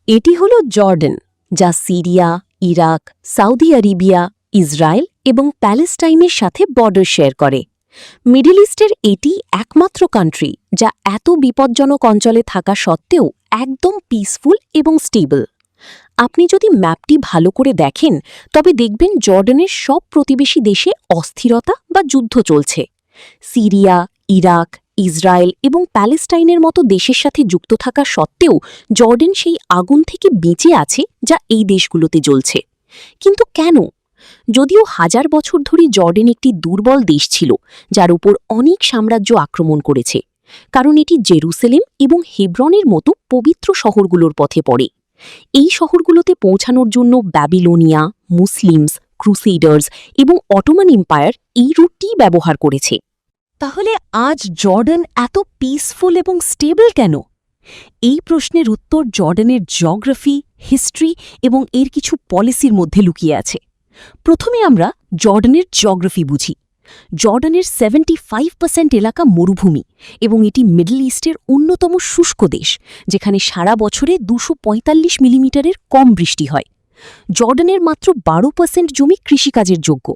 এটি হল জর্ডান, যা Syria, Iraq, Saudi Arabia, Israel এবং প্যালেস্টাইনের সাথে বর্ডার শেয়ার করে। মিডল ইস্টের এটি একমাত্র কান্ট্রি যা এত বিপজ্জনক অঞ্চলে থাকা সত্ত্বেও একদম পিসফুল এবং স্টেবল। আপনি যদি ম্যাপটি ভালো করে দেখেন তবে দেখবেন জর্ডানের সব প্রতিবেশী দেশে অস্থিরতা বা যুদ্ধ চলছে। সিরিয়া, ইরাক, ইসরায়েল এবং প্যালেস্টাইনের মতো দেশের সাথে যুক্ত থাকা সত্ত্বেও জর্ডান সেই আগুন থেকে বেঁচে আছে যা এই দেশগুলোতে জ্বলছে। কিন্তু কেন? যদিও হাজার বছর ধরে জর্ডান একটি দুর্বল দেশ ছিল যার উপর অনেক সাম্রাজ্য আক্রমণ করেছে, কারণ এটি জেরুসালেম এবং হেব্রনের মতো পবিত্র শহরগুলোর পথে পড়ে। এই শহরগুলোতে পৌঁছানোর জন্য ব্যাবিলোনিয়া, মুসলিমস, ক্রুসেডার্স এবং অটোমান এম্পায়ার এই রুটটিই ব্যবহার করেছে। তাহলে আজ জর্ডান এত পিসফুল এবং স্টেবল কেন? এই প্রশ্নের উত্তর জর্ডানের জিওগ্রাফি, হিস্ট্রি এবং এর কিছু পলিসির মধ্যে লুকিয়ে আছে। প্রথমে আমরা জর্ডানের জিওগ্রাফি বুঝি। জর্ডানের 75% এলাকা মরুভূমি এবং এটি মিডল ইস্টের অন্যতম শুষ্ক দেশ, যেখানে সারা বছরে 245 মিলিমিটারের কম বৃষ্টি হয়। জর্ডানের মাত্র 12% জমি কৃষিকাজের যোগ্য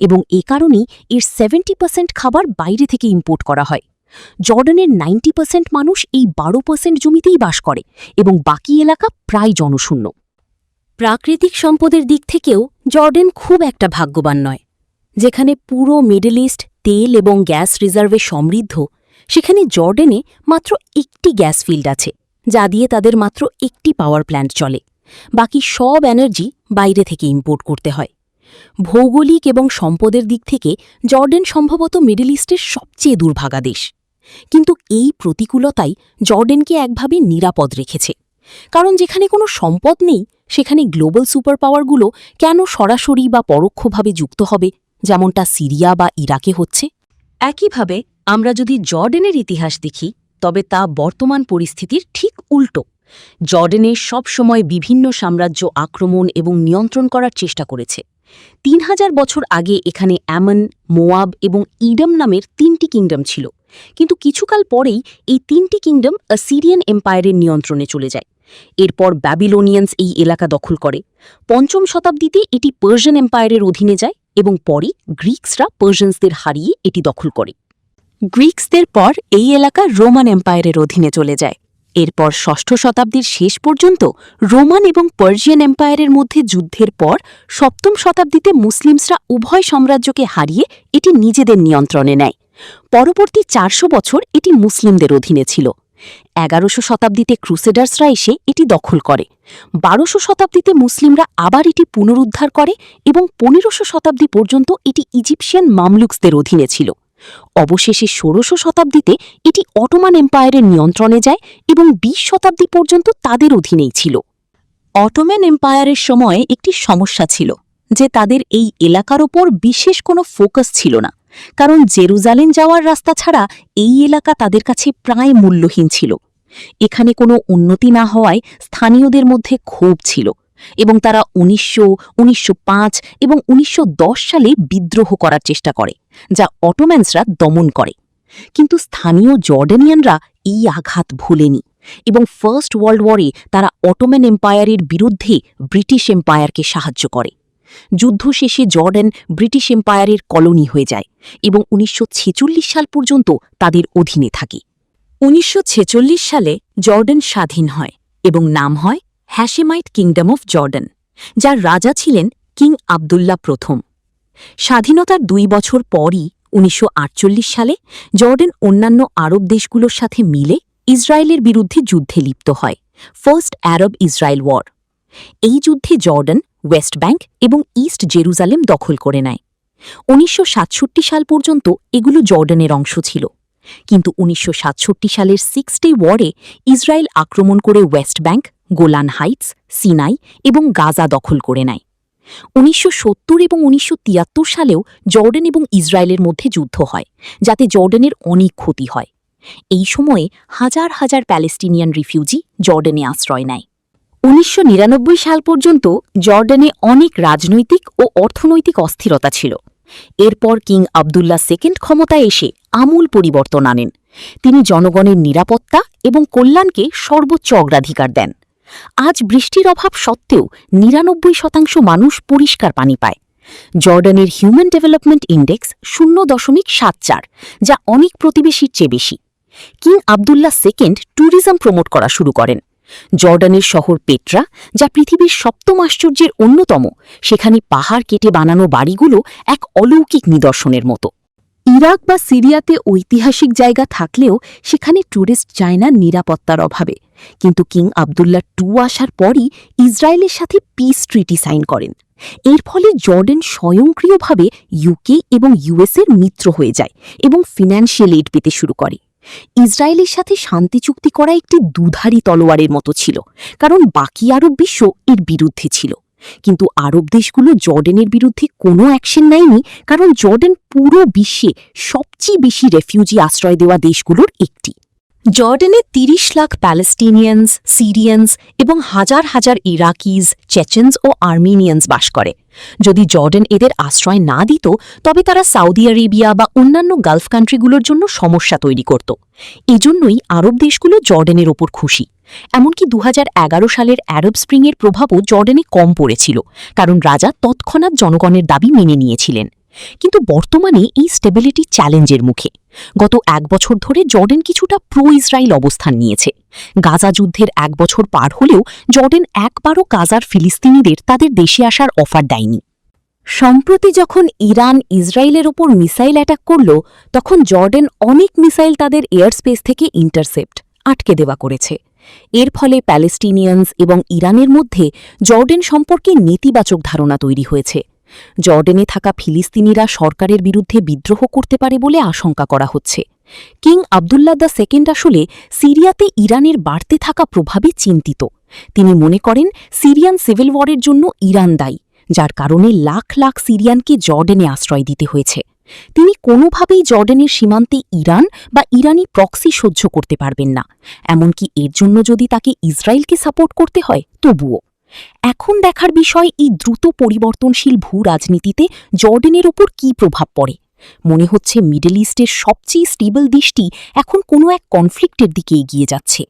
এবং এ কারণেই এর 70% খাবার বাইরে থেকে ইম্পোর্ট করা হয়। জর্ডানের 90% মানুষ এই 12% জমিতেই বাস করে এবং বাকি এলাকা প্রায় জনশূন্য। প্রাকৃতিক সম্পদের দিক থেকেও জর্ডান খুব একটা ভাগ্যবান নয়। যেখানে পুরো মিডল ইস্ট তেল এবং গ্যাস রিজার্ভে সমৃদ্ধ, সেখানে জর্ডানে মাত্র একটি গ্যাস ফিল্ড আছে, যা দিয়ে তাদের মাত্র একটি পাওয়ার প্ল্যান্ট চলে। বাকি সব এনার্জি বাইরে থেকে ইম্পোর্ট করতে হয়। ভৌগোলিক এবং সম্পদের দিক থেকে জর্ডান সম্ভবত মিডল ইস্টের সবচেয়ে দুর্ভাগা দেশ। কিন্তু এই প্রতিকূলতাই জর্ডানকে একভাবে নিরাপদ রেখেছে, কারণ যেখানে কোনো সম্পদ নেই সেখানে গ্লোবাল সুপার পাওয়ারগুলো কেন সরাসরি বা পরোক্ষভাবে যুক্ত হবে, যেমনটা সিরিয়া বা ইরাকে হচ্ছে? একইভাবে আমরা যদি জর্ডানের ইতিহাস দেখি তবে তা বর্তমান পরিস্থিতির ঠিক উল্টো। জর্ডানে সবসময় বিভিন্ন সাম্রাজ্য আক্রমণ এবং নিয়ন্ত্রণ করার চেষ্টা করেছে। 3000 বছর আগে এখানে অ্যামন, মোয়াব এবং ইডম নামের 3টি কিংডম ছিল, কিন্তু কিছুকাল পরেই এই 3টি কিংডম অ্যাসিরিয়ান এম্পায়ারের নিয়ন্ত্রণে চলে যায়। এরপর ব্যাবিলোনিয়ান্স এই এলাকা দখল করে। 5ম শতাব্দীতে এটি পার্সিয়ান এম্পায়ারের অধীনে যায় এবং পরে গ্রিকসরা পার্সিয়ানসদের হারিয়ে এটি দখল করে। গ্রিকসদের পর এই এলাকা রোমান এম্পায়ারের অধীনে চলে যায়। এরপর 6ষ্ঠ শতাব্দীর শেষ পর্যন্ত রোমান এবং পার্সিয়ান এম্পায়ারের মধ্যে যুদ্ধের পর 7ম শতাব্দীতে মুসলিমসরা উভয় সাম্রাজ্যকে হারিয়ে এটি নিজেদের নিয়ন্ত্রণে নেয়। পরবর্তী 400 বছর এটি মুসলিমদের অধীনে ছিল। 1100 শতাব্দীতে ক্রুসেডার্সরা এসে এটি দখল করে। 1200 শতাব্দীতে মুসলিমরা আবার এটি পুনরুদ্ধার করে এবং 1500 শতাব্দী পর্যন্ত এটি ইজিপশিয়ান মামলুকসদের অধীনে ছিল। অবশেষে 1600 শতাব্দীতে এটি অটোমান এম্পায়ারের নিয়ন্ত্রণে যায় এবং 20 শতাব্দী পর্যন্ত তাদের অধীনেই ছিল। অটোমান এম্পায়ারের সময়ে একটি সমস্যা ছিল যে তাদের এই এলাকার ওপর বিশেষ কোনো ফোকাস ছিল না, কারণ জেরুজালেম যাওয়ার রাস্তা ছাড়া এই এলাকা তাদের কাছে প্রায় মূল্যহীন ছিল। এখানে কোনো উন্নতি না হওয়ায় স্থানীয়দের মধ্যে ক্ষোভ ছিল এবং তারা 1900, 1905 এবং 1910 সালে বিদ্রোহ করার চেষ্টা করে, যা অটোম্যানসরা দমন করে। কিন্তু স্থানীয় জর্ডানিয়ানরা এই আঘাত ভোলেনি এবং ফার্স্ট ওয়ার্ল্ড ওয়ারে তারা অটোমান এম্পায়ারের বিরুদ্ধে ব্রিটিশ এম্পায়ারকে সাহায্য করে। যুদ্ধ শেষে জর্ডান ব্রিটিশ এম্পায়ারের কলোনি হয়ে যায় এবং 1946 সাল পর্যন্ত তাদের অধীনে থাকে। 1946 সালে জর্ডান স্বাধীন হয় এবং নাম হয় হ্যাশেমাইট কিংডম অফ জর্ডান, যার রাজা ছিলেন কিং আবদুল্লাহ প্রথম। স্বাধীনতার 2 বছর পরই 1948 সালে জর্ডান অন্যান্য আরব দেশগুলোর সাথে মিলে ইসরায়েলের বিরুদ্ধে যুদ্ধে লিপ্ত হয়, ফার্স্ট আরব ইসরায়েল ওয়ার। এই যুদ্ধে জর্ডান ওয়েস্ট ব্যাংক এবং ইস্ট জেরুজালেম দখল করে নেয়। 1967 সাল পর্যন্ত এগুলো জর্ডানের অংশ ছিল, কিন্তু 1967 সালের 6 ডে ওয়ারে ইসরায়েল আক্রমণ করে West bank, Golan Heights, Sinai এবং গাজা দখল করে নেয়। 1970 এবং 1973 সালেও জর্ডান এবং ইসরায়েলের মধ্যে যুদ্ধ হয়, যাতে জর্ডানের অনেক ক্ষতি হয়। এই সময়ে হাজার হাজার প্যালেস্টিনিয়ান রিফিউজি জর্ডানে আশ্রয় নেয়। 1999 সাল পর্যন্ত জর্ডানে অনেক রাজনৈতিক ও অর্থনৈতিক অস্থিরতা ছিল। এরপর কিং আবদুল্লাহ সেকেন্ড ক্ষমতায় এসে আমূল পরিবর্তন আনেন। তিনি জনগণের নিরাপত্তা এবং কল্যাণকে সর্বোচ্চ অগ্রাধিকার দেন। আজ বৃষ্টির অভাব সত্ত্বেও ৯৯% মানুষ পরিষ্কার পানি পায়। জর্ডানের হিউম্যান ডেভেলপমেন্ট ইন্ডেক্স ০.৭৪, যা অনেক প্রতিবেশীর চেয়ে বেশি। King Abdullah second tourism promote করা শুরু করেন। জর্ডানের শহর পেট্রা, যা পৃথিবীর ৭ম আশ্চর্যের অন্যতম, সেখানে পাহাড় কেটে বানানো বাড়িগুলো এক অলৌকিক নিদর্শনের মতো। ইরাক বা সিরিয়াতে ঐতিহাসিক জায়গা থাকলেও সেখানে ট্যুরিস্ট যায় না নিরাপত্তার অভাবে। কিন্তু কিং আবদুল্লাহ টু আসার পরই ইসরায়েলের সাথে পিস ট্রিটি সাইন করেন। এর ফলে জর্ডান স্বয়ংক্রিয়ভাবে ইউকে এবং ইউএসের মিত্র হয়ে যায় এবং ফিন্যান্সিয়াল এইড পেতে শুরু করে। ইসরায়েলের সাথে শান্তি চুক্তি করা একটি দুধারী তলোয়ারের মতো ছিল, কারণ বাকি আরব বিশ্ব এর বিরুদ্ধে ছিল। কিন্তু আরব দেশগুলো জর্ডানের বিরুদ্ধে কোনো অ্যাকশন নেয়নি, কারণ জর্ডান পুরো বিশ্বে সবচেয়ে বেশি রেফিউজি আশ্রয় দেওয়া দেশগুলোর একটি। জর্ডানে ৩০ লাখ প্যালেস্টিনিয়ানস, সিরিয়ানস এবং হাজার হাজার ইরাকিজ, চেচেন্স ও আর্মেনিয়ানস বাস করে। যদি জর্ডান এদের আশ্রয় না দিত, তবে তারা সৌদি আরেবিয়া বা অন্যান্য গালফ কান্ট্রিগুলোর জন্য সমস্যা তৈরি করত। এজন্যই আরব দেশগুলো জর্ডানের ওপর খুশি। এমনকি ২০১১ সালের আরব স্প্রিংয়ের প্রভাবও জর্ডানে কম পড়েছিল, কারণ রাজা তৎক্ষণাৎ জনগণের দাবি মেনে নিয়েছিলেন। কিন্তু বর্তমানে এই স্টেবিলিটি চ্যালেঞ্জের মুখে। গত ১ বছর ধরে জর্ডান কিছুটা প্রো ইসরায়েল অবস্থান নিয়েছে। গাজা যুদ্ধের ১ বছর পার হলেও জর্ডান একবারও গাজার ফিলিস্তিনিদের তাদের দেশে আসার অফার দেয়নি। সম্প্রতি যখন ইরান ইসরায়েলের ওপর মিসাইল অ্যাটাক করল, তখন জর্ডান অনেক মিসাইল তাদের এয়ার স্পেস থেকে ইন্টারসেপ্ট আটকে দেওয়া করেছে। এর ফলে প্যালেস্টিনিয়ানস এবং ইরানের মধ্যে জর্ডান সম্পর্কে নেতিবাচক ধারণা তৈরি হয়েছে। জর্ডানে থাকা ফিলিস্তিনিরা সরকারের বিরুদ্ধে বিদ্রোহ করতে পারে বলে আশঙ্কা করা হচ্ছে। কিং আবদুল্লাহ সেকেন্ড আসলে সিরিয়াতে ইরানের বাড়তে থাকা প্রভাবে চিন্তিত। তিনি মনে করেন সিরিয়ান সিভিল ওয়ারের জন্য ইরান দায়ী, যার কারণে লাখ লাখ সিরিয়ানকে জর্ডানে আশ্রয় দিতে হয়েছে। তিনি কোনোভাবেই জর্ডানের সীমান্তে ইরান বা ইরানি প্রক্সি সহ্য করতে পারবেন না, এমনকি এর জন্য যদি তাকে ইসরায়েলকে সাপোর্ট করতে হয় তবুও। এখন দেখার বিষয় এই দ্রুত পরিবর্তনশীল ভূ রাজনীতিতে জর্ডানের ওপর কী প্রভাব পড়ে। মনে হচ্ছে মিডল ইস্টের সবচেয়ে স্টেবল দেশটি এখন কোনো এক কনফ্লিক্টের দিকে এগিয়ে যাচ্ছে।